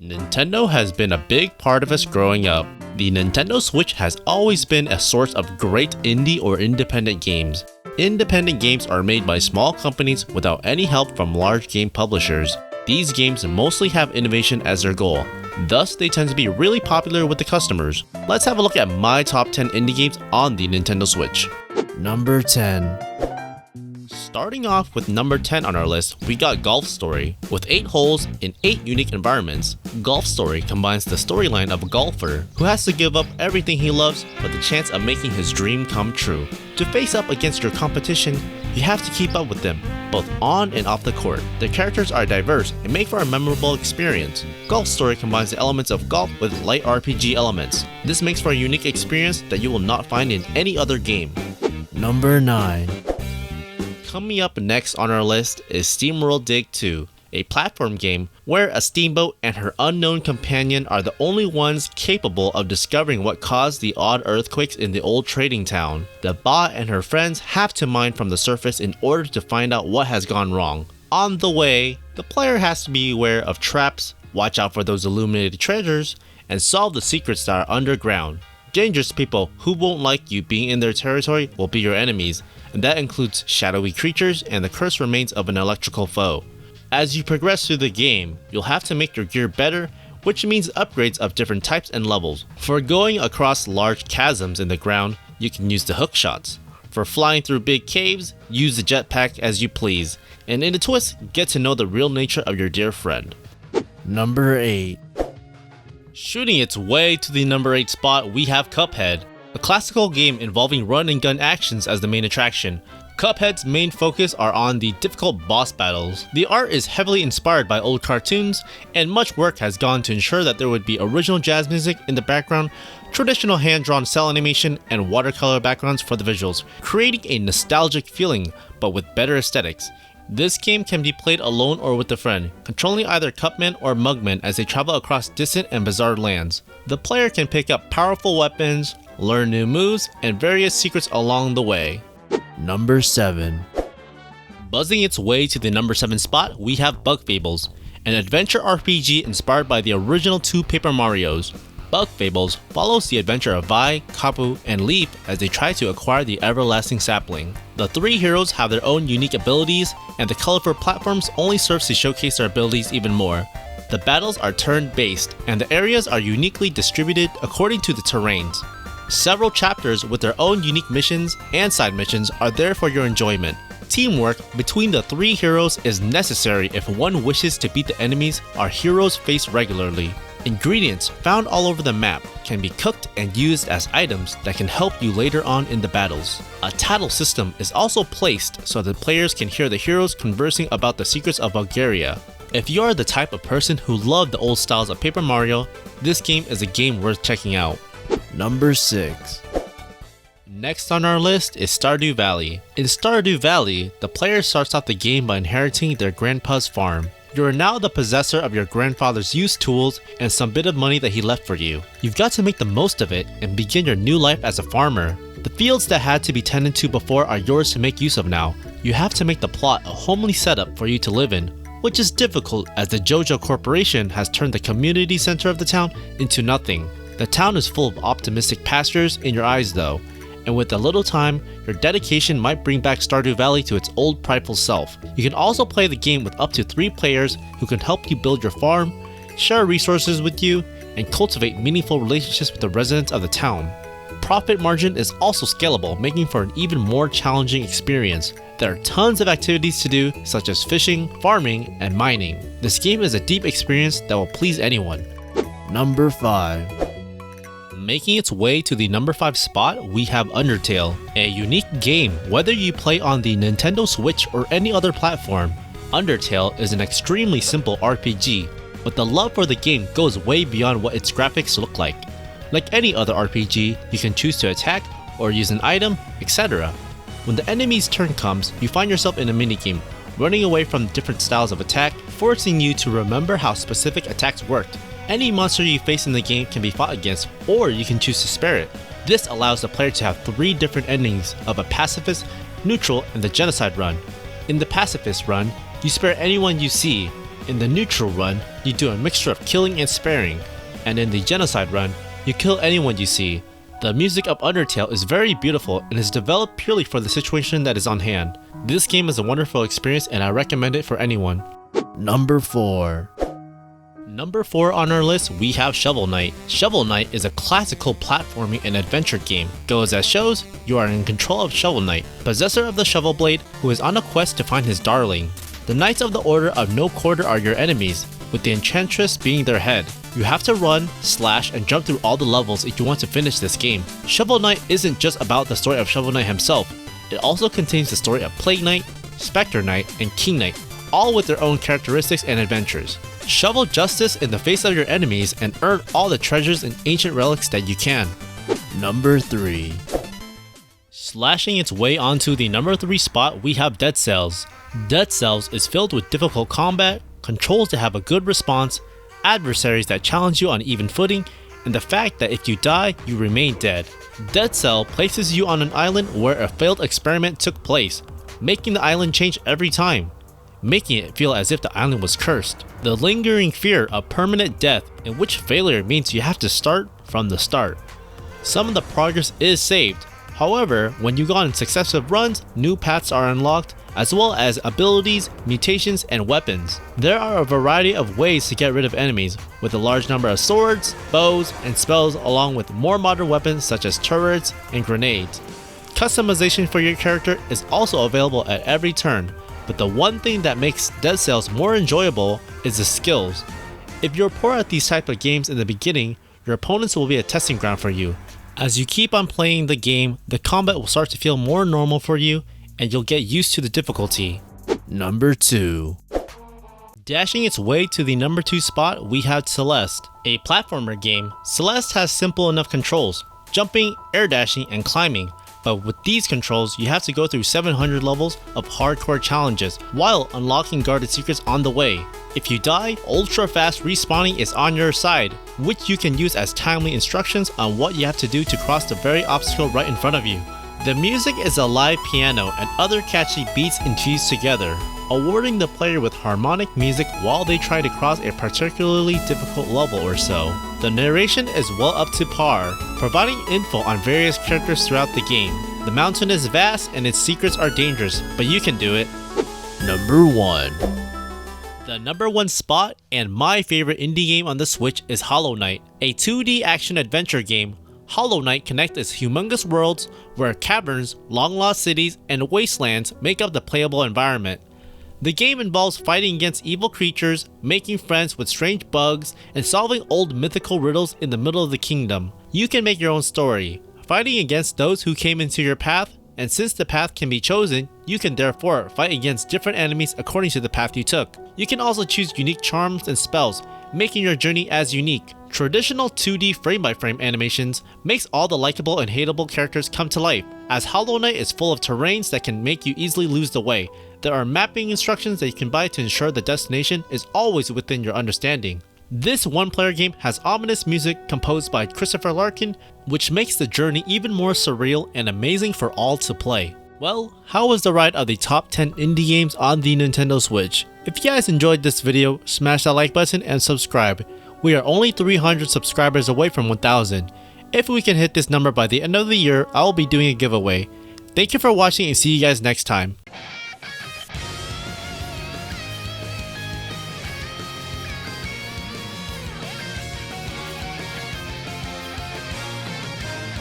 Nintendo has been a big part of us growing up. The Nintendo Switch has always been a source of great indie or independent games. Independent games are made by small companies without any help from large game publishers. These games mostly have innovation as their goal, thus they tend to be really popular with the customers. Let's have a look at my top 10 indie games on the Nintendo Switch. Number 10. Starting off with number 10 on our list, we got Golf Story. With 8 holes in 8 unique environments, Golf Story combines the storyline of a golfer who has to give up everything he loves for the chance of making his dream come true. To face up against your competition, you have to keep up with them, both on and off the court. The characters are diverse and make for a memorable experience. Golf Story combines the elements of golf with light RPG elements. This makes for a unique experience that you will not find in any other game. Number 9. Coming up next on our list is SteamWorld Dig 2, a platform game where a steamboat and her unknown companion are the only ones capable of discovering what caused the odd earthquakes in the old trading town. The bot and her friends have to mine from the surface in order to find out what has gone wrong. On the way, the player has to be aware of traps, watch out for those illuminated treasures, and solve the secrets that are underground. Dangerous people who won't like you being in their territory will be your enemies, and that includes shadowy creatures and the cursed remains of an electrical foe. As you progress through the game, you'll have to make your gear better, which means upgrades of different types and levels. For going across large chasms in the ground, you can use the hook shots. For flying through big caves, use the jetpack as you please. And in a twist, get to know the real nature of your dear friend. Number 8. Shooting its way to the number 8 spot, we have Cuphead, a classical game involving run and gun actions as the main attraction. Cuphead's main focus are on the difficult boss battles. The art is heavily inspired by old cartoons, and much work has gone to ensure that there would be original jazz music in the background, traditional hand-drawn cell animation, and watercolor backgrounds for the visuals, creating a nostalgic feeling, but with better aesthetics. This game can be played alone or with a friend, controlling either Cupman or Mugman as they travel across distant and bizarre lands. The player can pick up powerful weapons, learn new moves, and various secrets along the way. Number 7. Buzzing its way to the number 7 spot, we have Bug Fables, an adventure RPG inspired by the original 2 Paper Marios. Bug Fables follows the adventure of Vi, Kapu, and Leap as they try to acquire the everlasting sapling. The 3 heroes have their own unique abilities, and the colorful platforms only serves to showcase their abilities even more. The battles are turn-based, and the areas are uniquely distributed according to the terrains. Several chapters with their own unique missions and side missions are there for your enjoyment. Teamwork between the 3 heroes is necessary if one wishes to beat the enemies our heroes face regularly. Ingredients found all over the map can be cooked and used as items that can help you later on in the battles. A tattle system is also placed so the players can hear the heroes conversing about the secrets of Bulgaria. If you are the type of person who loved the old styles of Paper Mario, this game is a game worth checking out. Number 6. Next on our list is Stardew Valley. In Stardew Valley, the player starts off the game by inheriting their grandpa's farm. You are now the possessor of your grandfather's used tools and some bit of money that he left for you. You've got to make the most of it and begin your new life as a farmer. The fields that had to be tended to before are yours to make use of now. You have to make the plot a homely setup for you to live in, which is difficult as the JoJo Corporation has turned the community center of the town into nothing. The town is full of optimistic pastures in your eyes though, and with a little time, your dedication might bring back Stardew Valley to its old prideful self. You can also play the game with up to 3 players who can help you build your farm, share resources with you, and cultivate meaningful relationships with the residents of the town. Profit margin is also scalable, making for an even more challenging experience. There are tons of activities to do, such as fishing, farming, and mining. This game is a deep experience that will please anyone. Number 5. Making its way to the number 5 spot, we have Undertale, a unique game whether you play on the Nintendo Switch or any other platform. Undertale is an extremely simple RPG, but the love for the game goes way beyond what its graphics look like. Like any other RPG, you can choose to attack or use an item, etc. When the enemy's turn comes, you find yourself in a minigame, running away from different styles of attack, forcing you to remember how specific attacks worked. Any monster you face in the game can be fought against, or you can choose to spare it. This allows the player to have 3 different endings of a pacifist, neutral, and the genocide run. In the pacifist run, you spare anyone you see, In the neutral run, you do a mixture of killing and sparing, and in the genocide run, you kill anyone you see. The music of Undertale is very beautiful and is developed purely for the situation that is on hand. This game is a wonderful experience and I recommend it for anyone. Number 4. Number 4 on our list, we have Shovel Knight. Shovel Knight is a classical platforming and adventure game. Goes as shows, you are in control of Shovel Knight, possessor of the shovel blade, who is on a quest to find his darling. The Knights of the Order of No Quarter are your enemies, with the Enchantress being their head. You have to run, slash, and jump through all the levels if you want to finish this game. Shovel Knight isn't just about the story of Shovel Knight himself, it also contains the story of Plague Knight, Spectre Knight, and King Knight, all with their own characteristics and adventures. Shovel justice in the face of your enemies and earn all the treasures and ancient relics that you can. Number 3. Slashing its way onto the number 3 spot, we have Dead Cells. Dead Cells is filled with difficult combat, controls that have a good response, adversaries that challenge you on even footing, and the fact that if you die, you remain dead. Dead Cell places you on an island where a failed experiment took place, making the island change every time, making it feel as if the island was cursed. The lingering fear of permanent death, in which failure means you have to start from the start. Some of the progress is saved. However, when you go on successive runs, new paths are unlocked, as well as abilities, mutations, and weapons. There are a variety of ways to get rid of enemies, with a large number of swords, bows, and spells, along with more modern weapons such as turrets and grenades. Customization for your character is also available at every turn, but the one thing that makes Dead Cells more enjoyable is the skills. If you're poor at these type of games in the beginning, your opponents will be a testing ground for you. As you keep on playing the game, the combat will start to feel more normal for you, and you'll get used to the difficulty. Number 2. Dashing its way to the number 2 spot, we have Celeste. A platformer game, Celeste has simple enough controls, jumping, air dashing, and climbing. But with these controls, you have to go through 700 levels of hardcore challenges while unlocking guarded secrets on the way. If you die, ultra fast respawning is on your side, which you can use as timely instructions on what you have to do to cross the very obstacle right in front of you. The music is a live piano and other catchy beats infused together, awarding the player with harmonic music while they try to cross a particularly difficult level or so. The narration is well up to par, providing info on various characters throughout the game. The mountain is vast and its secrets are dangerous, but you can do it. Number 1. The number 1 spot and my favorite indie game on the Switch is Hollow Knight, a 2D action-adventure game. Hollow Knight connects its humongous worlds where caverns, long-lost cities, and wastelands make up the playable environment. The game involves fighting against evil creatures, making friends with strange bugs, and solving old mythical riddles in the middle of the kingdom. You can make your own story, fighting against those who came into your path, and since the path can be chosen, you can therefore fight against different enemies according to the path you took. You can also choose unique charms and spells, making your journey as unique. Traditional 2D frame-by-frame animations makes all the likable and hateable characters come to life, as Hollow Knight is full of terrains that can make you easily lose the way. There are mapping instructions that you can buy to ensure the destination is always within your understanding. This one-player game has ominous music composed by Christopher Larkin, which makes the journey even more surreal and amazing for all to play. Well, how was the ride of the top 10 indie games on the Nintendo Switch? If you guys enjoyed this video, smash that like button and subscribe. We are only 300 subscribers away from 1000. If we can hit this number by the end of the year, I will be doing a giveaway. Thank you for watching and see you guys next time.